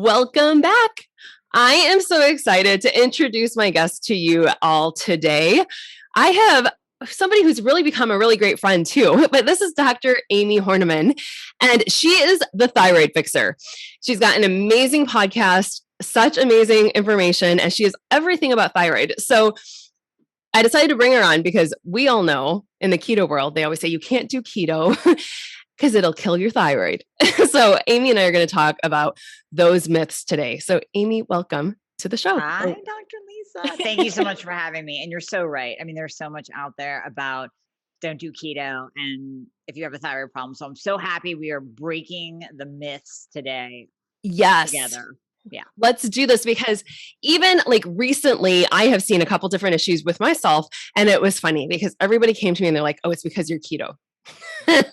Welcome back. I am so excited to introduce my guest to you all today. I have somebody who's really become a really great friend too, but this is Dr. Amy Hornaman, and she is the Thyroid Fixer. She's got an amazing podcast, such amazing information, and she is everything about thyroid. So I decided to bring her on because we all know in the keto world, they always say you can't do keto because it'll kill your thyroid. So Amy and I are going to talk about those myths today. So Amy, welcome to the show. Hi, Dr. Lisa. Thank you so much for having me. And you're so right. I mean, there's so much out there about don't do keto and if you have a thyroid problem. So I'm so happy we are breaking the myths today Yes. together. Yeah. Let's do this because even like recently, I have seen a couple different issues with myself. And it was funny because everybody came to me and they're like, oh, it's because you're keto. And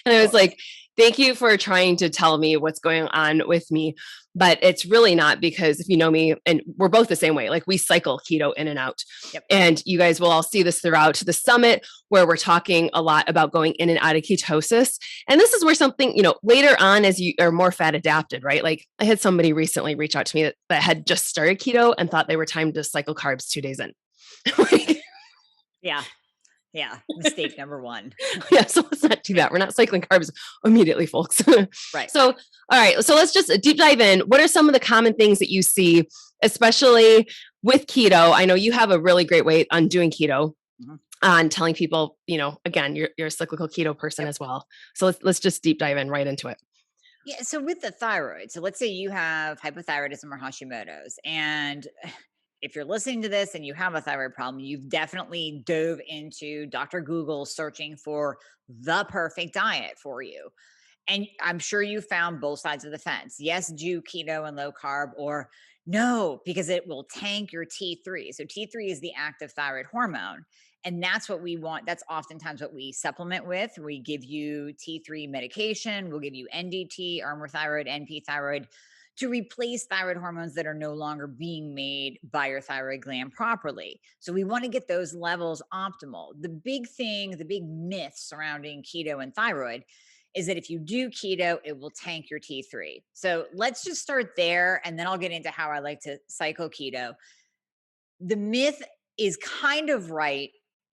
I was like, thank you for trying to tell me what's going on with me. But it's really not, because if you know me, and we're both the same way, like we cycle keto in and out. Yep. And you guys will all see this throughout the summit where we're talking a lot about going in and out of ketosis. And this is where something, later on as you are more fat adapted, right? Like I had somebody recently reach out to me that had just started keto and thought they were timed to cycle carbs 2 days in. Yeah. Yeah. Mistake number one. Yeah. So let's not do that. We're not cycling carbs immediately, folks. Right. So, all right. So let's just deep dive in. What are some of the common things that you see, especially with keto? I know you have a really great way on doing keto, on telling people, again, you're a cyclical keto person as well. So let's just deep dive in right into it. Yeah. So with the thyroid, so let's say you have hypothyroidism or Hashimoto's, and if you're listening to this and you have a thyroid problem, you've definitely dove into Dr. Google searching for the perfect diet for you. And I'm sure you found both sides of the fence. Yes, do keto and low carb, or no, because it will tank your T3. So T3 is the active thyroid hormone. And that's what we want. That's oftentimes what we supplement with. We give you T3 medication. We'll give you NDT, Armour thyroid, NP thyroid, to replace thyroid hormones that are no longer being made by your thyroid gland properly. So we want to get those levels optimal. The big thing, the big myth surrounding keto and thyroid is that if you do keto, it will tank your T3. So let's just start there, and then I'll get into how I like to cycle keto. The myth is kind of right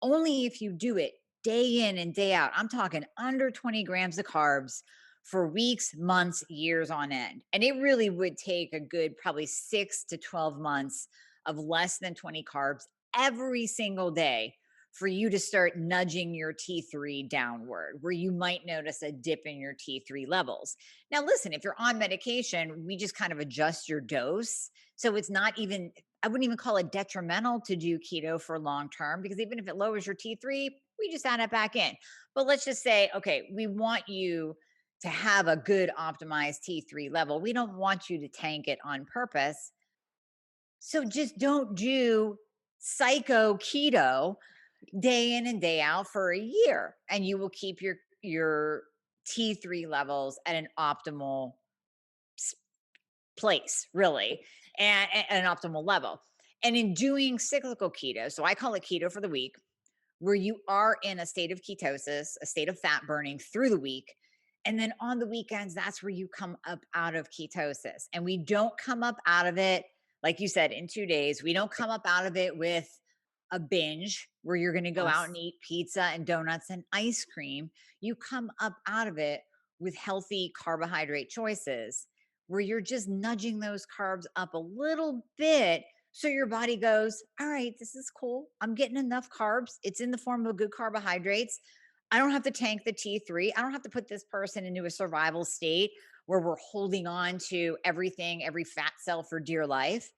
only if you do it day in and day out. I'm talking under 20 grams of carbs for weeks, months, years on end. And it really would take a good probably 6 to 12 months of less than 20 carbs every single day for you to start nudging your T3 downward, where you might notice a dip in your T3 levels. Now, listen, if you're on medication, we just kind of adjust your dose. So it's not even, I wouldn't even call it detrimental to do keto for long term, because even if it lowers your T3, we just add it back in. But let's just say, okay, we want you to have a good optimized T3 level. We don't want you to tank it on purpose. So just don't do psycho keto day in and day out for a year, and you will keep your T3 levels at an optimal place, really, and an optimal level. And in doing cyclical keto, so I call it keto for the week, where you are in a state of ketosis, a state of fat burning through the week. And then on the weekends, that's where you come up out of ketosis. And we don't come up out of it, like you said, in 2 days. We don't come up out of it with a binge where you're going to go out and eat pizza and donuts and ice cream. You come up out of it with healthy carbohydrate choices where you're just nudging those carbs up a little bit. So your body goes, all right, this is cool. I'm getting enough carbs. It's in the form of good carbohydrates. I don't have to tank the T3. I don't have to put this person into a survival state where we're holding on to everything, every fat cell for dear life.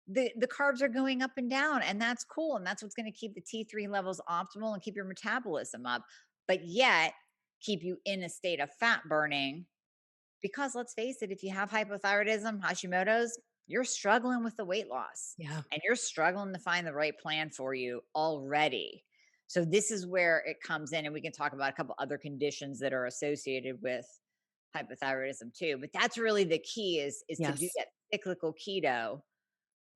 The carbs are going up and down, and that's cool. And that's what's going to keep the T3 levels optimal and keep your metabolism up, but yet keep you in a state of fat burning. Because let's face it, if you have hypothyroidism, Hashimoto's, you're struggling with the weight loss. Yeah. And you're struggling to find the right plan for you already. So this is where it comes in. And we can talk about a couple other conditions that are associated with hypothyroidism too. But that's really the key is to do that cyclical keto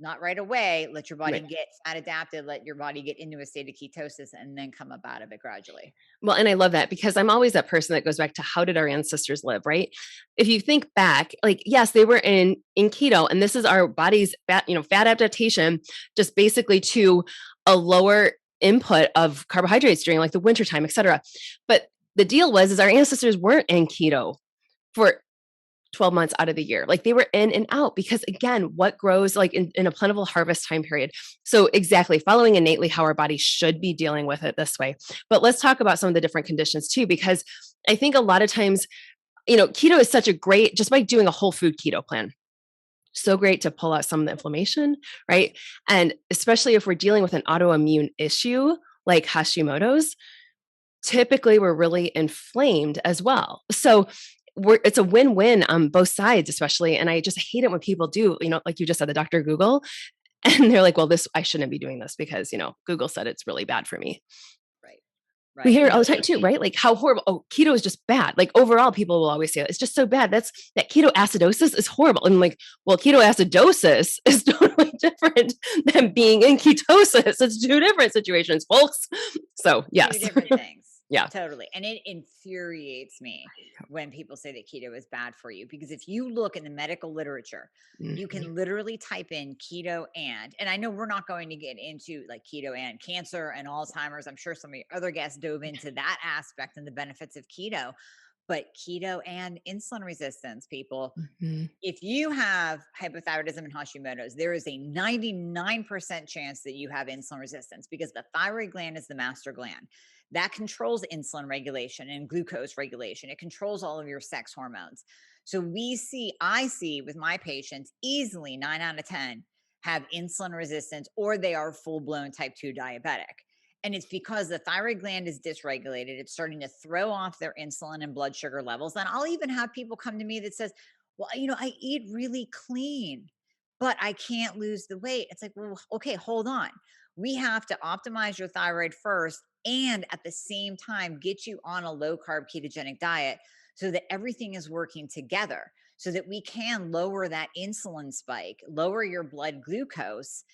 Not right away. Let your body Right. get fat adapted, let your body get into a state of ketosis, and then come up out of it gradually. Well, and I love that because I'm always that person that goes back to how did our ancestors live, right? If you think back, like yes, they were in keto, and this is our body's fat, fat adaptation, just basically to a lower input of carbohydrates during like the wintertime, et cetera. But the deal was is our ancestors weren't in keto for 12 months out of the year. Like they were in and out because again, what grows like in a plentiful harvest time period. So exactly following innately how our body should be dealing with it this way. But let's talk about some of the different conditions too, because I think a lot of times, keto is such a great, just by doing a whole food keto plan, so great to pull out some of the inflammation, right? And especially if we're dealing with an autoimmune issue like Hashimoto's, typically we're really inflamed as well. So it's a win-win on both sides, especially. And I just hate it when people do, like you just said, the Dr. Google, and they're like, well, I shouldn't be doing this because, Google said it's really bad for me. Right. We Right. hear it No, all the time too, right? Like how horrible. Oh, keto is just bad. Like overall, people will always say it's just so bad. That ketoacidosis is horrible. And I'm like, well, ketoacidosis is totally different than being in ketosis. It's two different situations, folks. So 2 yes. different things. Yeah. Totally. And it infuriates me when people say that keto is bad for you because if you look in the medical literature, you Mhm. can literally type in keto and I know we're not going to get into like keto and cancer and Alzheimer's. I'm sure some of your other guests dove into that aspect and the benefits of keto, but keto and insulin resistance, people. Mhm. If you have hypothyroidism and Hashimoto's, there is a 99% chance that you have insulin resistance because the thyroid gland is the master gland that controls insulin regulation and glucose regulation. It controls all of your sex hormones. So I see with my patients easily 9 out of 10 have insulin resistance or they are full blown type 2 diabetic. And it's because the thyroid gland is dysregulated. It's starting to throw off their insulin and blood sugar levels. And I'll even have people come to me that says, well, I eat really clean, but I can't lose the weight. It's like, well, okay, hold on. We have to optimize your thyroid first and at the same time get you on a low carb ketogenic diet so that everything is working together so that we can lower that insulin spike, lower your blood glucose.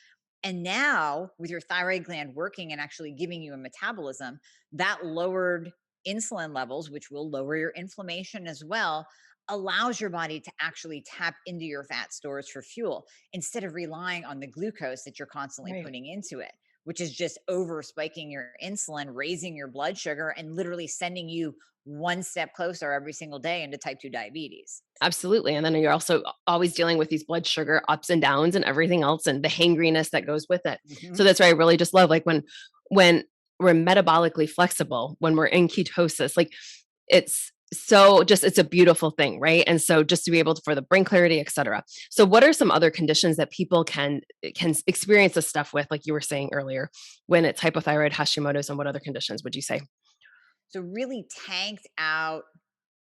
And now, with your thyroid gland working and actually giving you a metabolism, that lowered insulin levels, which will lower your inflammation as well, allows your body to actually tap into your fat stores for fuel instead of relying on the glucose that you're constantly Right. putting into it, which is just over spiking your insulin, raising your blood sugar, and literally sending you one step closer every single day into type 2 diabetes. Absolutely. And then you're also always dealing with these blood sugar ups and downs and everything else and the hangriness that goes with it. So Mhm. that's why I really just love like when we're metabolically flexible, when we're in ketosis, like it's so just it's a beautiful thing, right? And so just to be able to for the brain clarity, et cetera. So what are some other conditions that people can experience this stuff with, like you were saying earlier, when it's hypothyroid, Hashimoto's, and what other conditions would you say? So, really tanked out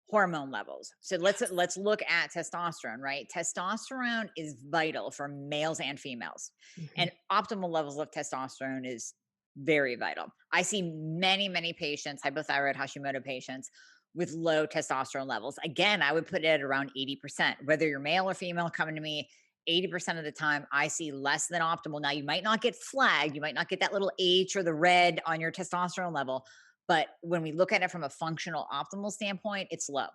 hormone levels. So let's look at testosterone, right? Testosterone is vital for males and females. Mhm. And optimal levels of testosterone is very vital. I see many patients, hypothyroid Hashimoto patients with low testosterone levels. Again, I would put it at around 80%. Whether you're male or female coming to me, 80% of the time I see less than optimal. Now you might not get flagged, you might not get that little H or the red on your testosterone level, but when we look at it from a functional optimal standpoint, it's low.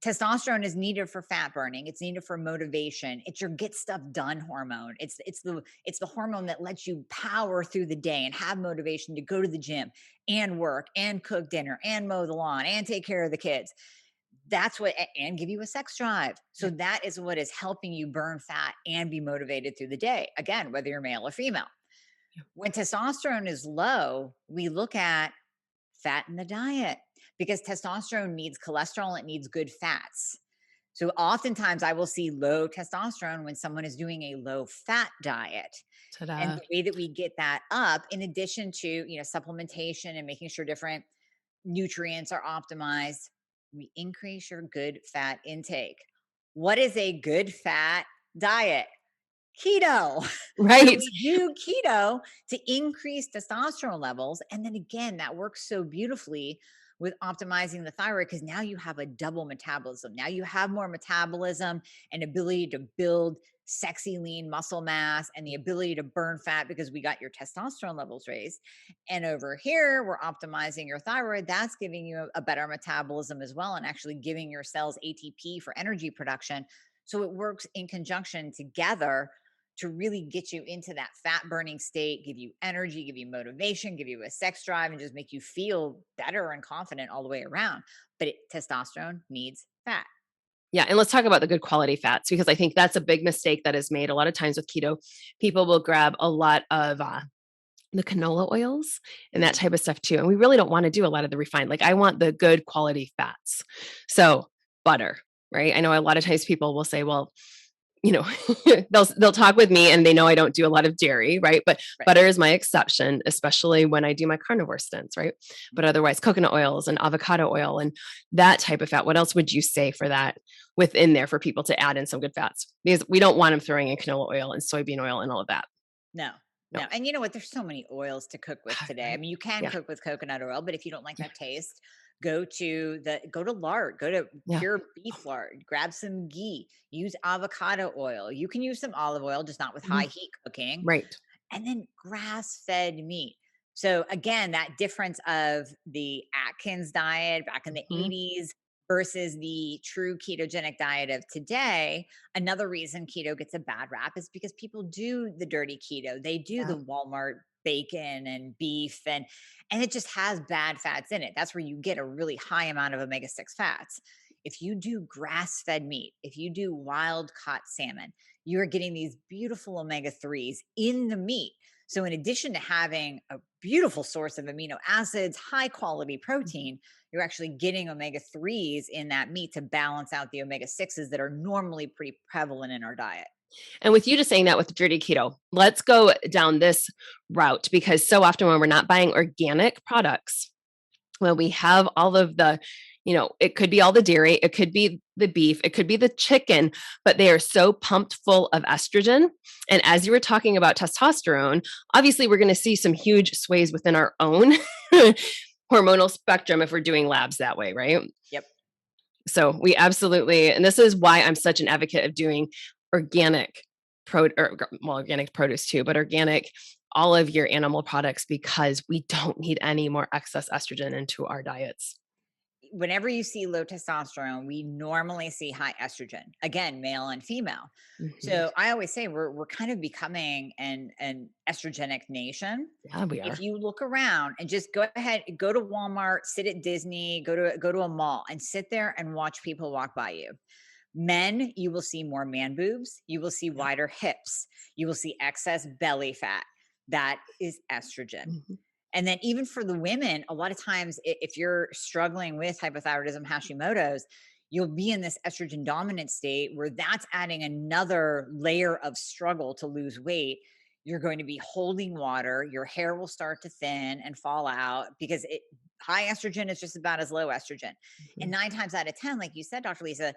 Testosterone is needed for fat burning. It's needed for motivation. It's your get stuff done hormone. It's the hormone that lets you power through the day and have motivation to go to the gym and work and cook dinner and mow the lawn and take care of the kids. That's what and give you a sex drive. So Yep. that is what is helping you burn fat and be motivated through the day. Again, whether you're male or female. Yep. When testosterone is low, we look at fat in the diet because testosterone needs cholesterol, it needs good fats. So oftentimes I will see low testosterone when someone is doing a low fat diet. And Ta-da. the way that we get that up, in addition to supplementation and making sure different nutrients are optimized, we increase your good fat intake. What is a good fat diet? Keto. So Right. we do keto to increase testosterone levels. And then again, that works so beautifully with optimizing the thyroid because now you have a double metabolism. Now you have more metabolism and ability to build sexy lean muscle mass and the ability to burn fat because we got your testosterone levels raised. And over here, we're optimizing your thyroid. That's giving you a better metabolism as well, and actually giving your cells ATP for energy production. So it works in conjunction together to really get you into that fat burning state, give you energy, give you motivation, give you a sex drive, and just make you feel better and confident all the way around. But testosterone needs fat. Yeah. And let's talk about the good quality fats, because I think that's a big mistake that is made a lot of times with keto. People will grab a lot of the canola oils and that type of stuff too. And we really don't want to do a lot of the refined. Like, I want the good quality fats. So butter, right? I know a lot of times people will say, well, they'll talk with me and they know I don't do a lot of dairy, right? But Right. butter is my exception, especially when I do my carnivore stints, right? But otherwise, coconut oils and avocado oil and that type of fat. What else would you say for that within there for people to add in some good fats? Because we don't want them throwing in canola oil and soybean oil and all of that. No, No. no. And you know what? There's so many oils to cook with today. I Right. mean, you can Yeah. cook with coconut oil, but if you don't like Yeah. that taste, go to lard, go to Yeah. pure beef lard, grab some ghee, use avocado oil. You can use some olive oil, just not with high Mhm. heat cooking, Right. and then grass-fed meat. So again, that difference of the Atkins diet back in the Mhm. 80s versus the true ketogenic diet of today. Another reason keto gets a bad rap is because people do the dirty keto. They do Yeah. the Walmart bacon and beef, and it just has bad fats in it. That's where you get a really high amount of omega-6 fats. If you do grass-fed meat, if you do wild caught salmon, you're getting these beautiful omega 3s in the meat. So, in addition to having a beautiful source of amino acids, high quality Mhm. protein, you're actually getting omega 3s in that meat to balance out the omega 6s that are normally pretty prevalent in our diet. And with you just saying that with dirty keto, let's go down this route, because so often when we're not buying organic products, well, we have all of the, it could be all the dairy, it could be the beef, it could be the chicken, but they are so pumped full of estrogen. And as you were talking about testosterone, obviously we're going to see some huge sways within our own hormonal spectrum if we're doing labs that way, right? Yep. So we absolutely, and this is why I'm such an advocate of doing organic organic produce too, but organic all of your animal products, because we don't need any more excess estrogen into our diets. Whenever you see low testosterone, we normally see high estrogen. Again, male and female. Mhm. So I always say we're kind of becoming an estrogenic nation. Yeah, we If are. you look around and just go ahead, go to Walmart, sit at Disney, go to a mall and sit there and watch people walk by you. Men, you will see more man boobs, you will see Yeah. wider hips, you will see excess belly fat. That is estrogen. Mhm. And then even for the women, a lot of times if you're struggling with hypothyroidism, Hashimoto's, you'll be in this estrogen dominant state where that's adding another layer of struggle to lose weight. You're going to be holding water, your hair will start to thin and fall out because high estrogen is just about as low estrogen. And Mhm. 9 times out of 10, like you said, Dr. Lisa,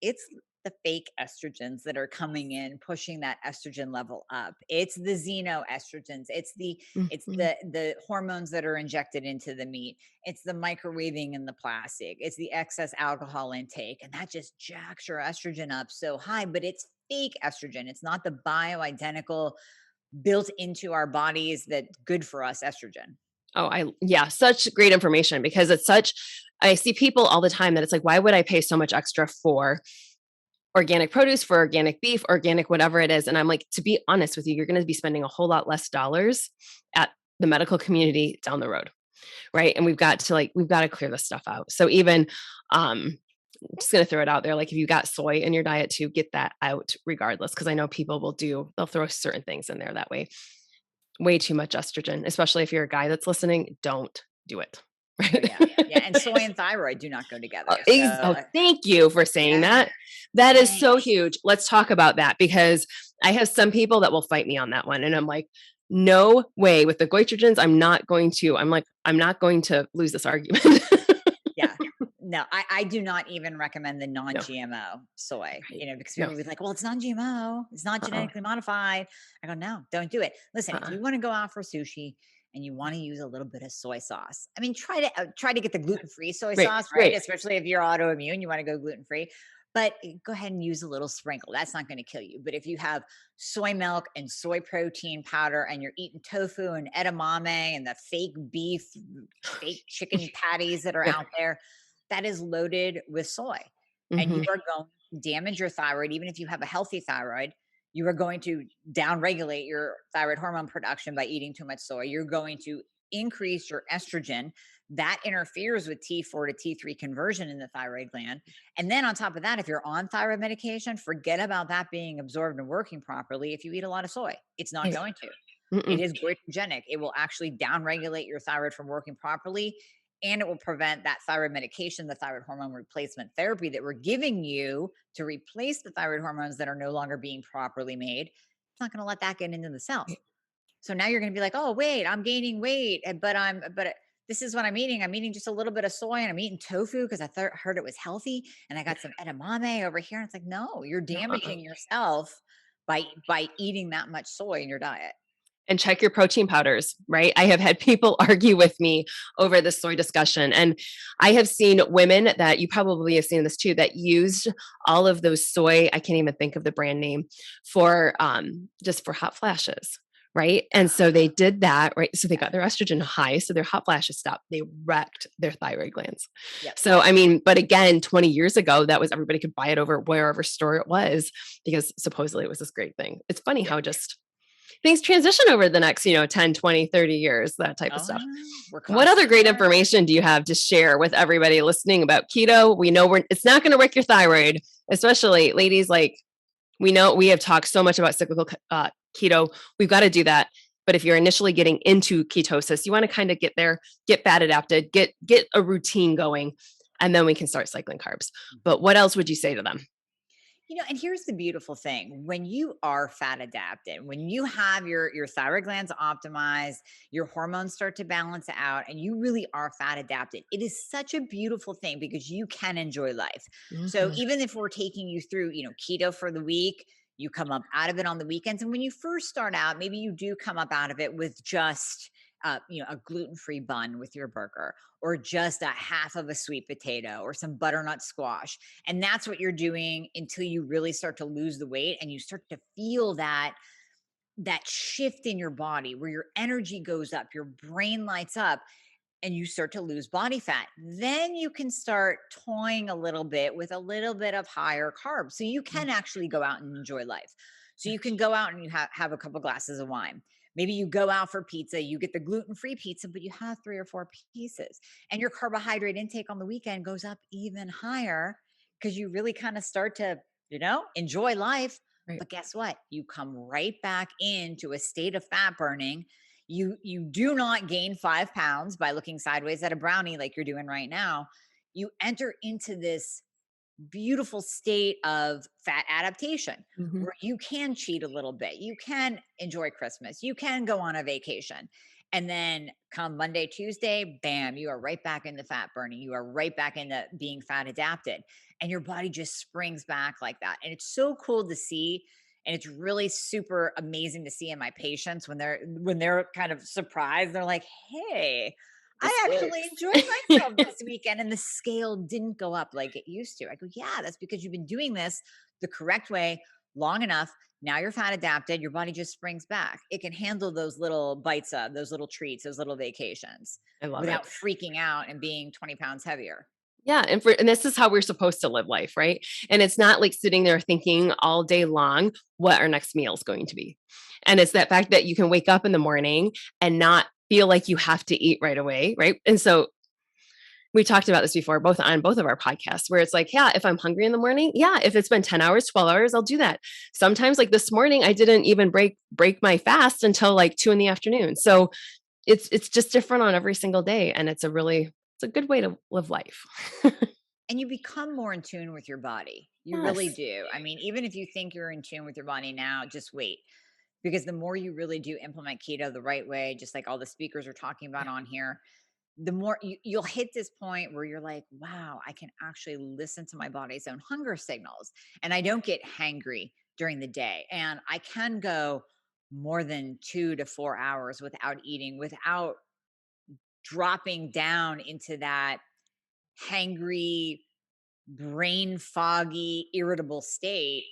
it's the fake estrogens that are coming in, pushing that estrogen level up. It's the xenoestrogens. It's Mhm. the hormones that are injected into the meat. It's the microwaving in the plastic. It's the excess alcohol intake, and that just jacks your estrogen up so high. But it's fake estrogen. It's not the bioidentical built into our bodies that good for us estrogen. Oh, yeah, such great information, because I see people all the time that it's like, why would I pay so much extra for organic produce, for organic beef, organic, whatever it is? And I'm like, to be honest with you, you're going to be spending a whole lot less dollars at the medical community down the road. Right. And we've got to clear this stuff out. So even, I'm just going to throw it out there. Like, if you got soy in your diet too, get that out regardless. Cause I know people they'll throw certain things in there that way too much estrogen, especially if you're a guy that's listening, don't do it. Oh Right. yeah, yeah. And soy and thyroid do not go together. So Thank you for saying yeah, that. That is so thanks. huge. Let's talk about that, because I have some people that will fight me on that one. And I'm like, no way with the goitrogens. I'm not going to lose this argument. Yeah. No, I do not even recommend the No, non-GMO soy, right. because No. people will be like, well, it's non-GMO, it's not Uh-uh. genetically modified. I go, no, don't do it. Listen, if Uh-uh. you want to go out for sushi and you want to use a little bit of soy sauce, I mean, try to get the gluten-free soy Right. sauce, right? Right. Especially if you're autoimmune, you want to go gluten-free. But go ahead and use a little sprinkle. That's not going to kill you. But if you have soy milk and soy protein powder and you're eating tofu and edamame and the fake beef, fake chicken patties that are Yeah. out there, that is loaded with soy. And you Mhm. are going to damage your thyroid. Even if you have a healthy thyroid, you are going to downregulate your thyroid hormone production by eating too much soy. You're going to increase your estrogen. That interferes with T4 to T3 conversion in the thyroid gland. And then on top of that, if you're on thyroid medication, forget about that being absorbed and working properly if you eat a lot of soy. It's not Right. going to. It Mm-mm. is goitrogenic. It will actually downregulate your thyroid from working properly, and it will prevent that thyroid medication, the thyroid hormone replacement therapy that we're giving you to replace the thyroid hormones that are no longer being properly made. It's not going to let that get into the cells. Right. So now you're going to be like, "Oh, wait, I'm gaining weight, this is what I'm eating. I'm eating just a little bit of soy and I'm eating tofu because heard it was healthy, and I got some edamame over here." And it's like, no, you're No, uh-uh. damaging yourself by eating that much soy in your diet. And check your protein powders, right? I have had people argue with me over this soy discussion. And I have seen women that you probably have seen this too that used all of those soy, I can't even think of the brand name, for just for hot flashes. Right. And so they did that. Right. So they got their estrogen high. So their hot flashes stopped. They wrecked their thyroid glands. Yep. So, I mean, but again, 20 years ago, that was everybody could buy it over wherever store it was because supposedly it was this great thing. It's funny Yep. how just things transition over the next, 10, 20, 30 years, that type of Oh stuff. no, we're What other constantly great learning. information do you have to share with everybody listening about keto? We know it's not going to wreck your thyroid, especially ladies. Like we know we have talked so much about cyclical keto. We've got to do that. But if you're initially getting into ketosis, you want to kind of get there, get fat adapted, get a routine going, and then we can start cycling carbs. But what else would you say to them? And here's the beautiful thing. When you are fat adapted, when you have your thyroid glands optimized, your hormones start to balance out, and you really are fat adapted, it is such a beautiful thing because you can enjoy life. So Mhm. even if we're taking you through, keto for the week, you come up out of it on the weekends. And when you first start out, maybe you do come up out of it with just a gluten-free bun with your burger, or just a half of a sweet potato, or some butternut squash, and that's what you're doing until you really start to lose the weight and you start to feel that shift in your body where your energy goes up, your brain lights up, and you start to lose body fat. Then you can start toying a little bit with a little bit of higher carbs. So you Mm. can actually go out and enjoy life. So Yeah. you can go out and you have a couple glasses of wine. Maybe you go out for pizza, you get the gluten free pizza, but you have three or four pieces. And your carbohydrate intake on the weekend goes up even higher because you really kind of start to, enjoy life. Right. But guess what? You come right back into a state of fat burning. You do not gain 5 pounds by looking sideways at a brownie like you're doing right now. You enter into this beautiful state of fat adaptation Mhm. where you can cheat a little bit. You can enjoy Christmas. You can go on a vacation. And then come Monday, Tuesday, bam, you are right back in the fat burning. You are right back into being fat adapted. And your body just springs back like that. And it's so cool to see. And it's really super amazing to see in my patients when they're kind of surprised. They're like, hey, This I actually works. enjoyed myself this weekend and the scale didn't go up like it used to. I go, yeah, that's because you've been doing this the correct way long enough. Now you're fat adapted. Your body just springs back. It can handle those little bites of those little treats, those little vacations I love without it. freaking out and being 20 pounds heavier. Yeah, and this is how we're supposed to live life, right? And it's not like sitting there thinking all day long what our next meal is going to be. And it's that fact that you can wake up in the morning and not feel like you have to eat right away, right? And so we talked about this before, both on both of our podcasts, where it's like, yeah, if I'm hungry in the morning, yeah, if it's been 10 hours, 12 hours, I'll do that. Sometimes, like this morning, I didn't even break my fast until like 2 in the afternoon. So it's just different on every single day. And it's a good way to live life. And you become more in tune with your body. You really Yes. do. I mean, even if you think you're in tune with your body now, just wait. Because the more you really do implement keto the right way, just like all the speakers are talking about Yeah. on here, the more you'll hit this point where you're like, wow, I can actually listen to my body's own hunger signals. And I don't get hangry during the day. And I can go more than 2 to 4 hours without eating, without dropping down into that hangry brain foggy, irritable state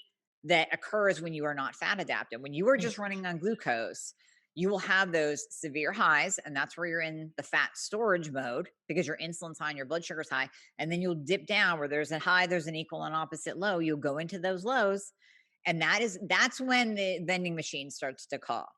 that occurs when you are not fat adapted. When you are Right. just running on glucose, you will have those severe highs, and that's where you're in the fat storage mode because your insulin's high and your blood sugar's high. And then you'll dip down where there's a high, there's an equal and opposite low. You'll go into those lows. And that's when the vending machine starts to call.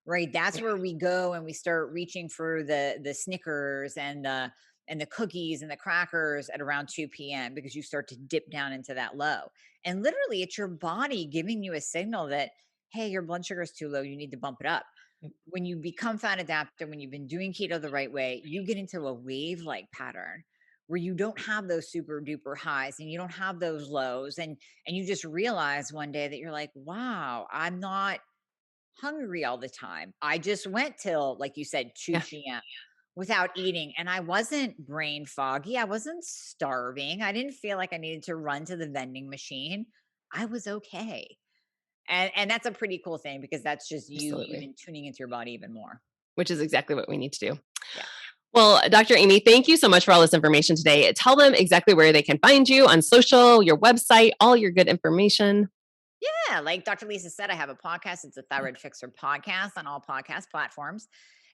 Right. That's Yeah. where we go and we start reaching for the Snickers and the cookies and the crackers at around 2 p.m. because you start to dip down into that low. And literally, it's your body giving you a signal that, hey, your blood sugar is too low. You need to bump it up. Yep. When you become fat adapted, when you've been doing keto the right way, you get into a wave like pattern where you don't have those super duper highs and you don't have those lows. And you just realize one day that you're like, wow, I'm not hungry all the time. I just went till, like you said, 2 Yeah. p.m. without eating. And I wasn't brain foggy. I wasn't starving. I didn't feel like I needed to run to the vending machine. I was okay. And that's a pretty cool thing because that's just you Absolutely. even tuning into your body even more. Which is exactly what we need to do. Yeah. Well, Dr. Amy, thank you so much for all this information today. Tell them exactly where they can find you on social, your website, all your good information. Yeah, like Dr. Lisa said, I have a podcast. It's a Thyroid Fixer podcast on all podcast platforms.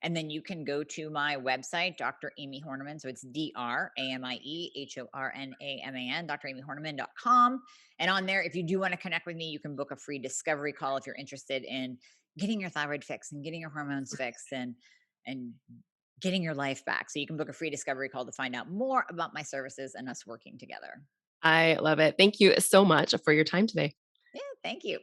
And then you can go to my website, Dr. Amy Hornaman. So it's DrAmiehornaman, dramyhornaman.com. And on there, if you do want to connect with me, you can book a free discovery call if you're interested in getting your thyroid fixed and getting your hormones fixed and getting your life back. So you can book a free discovery call to find out more about my services and us working together. I love it. Thank you so much for your time today. Yeah, thank you.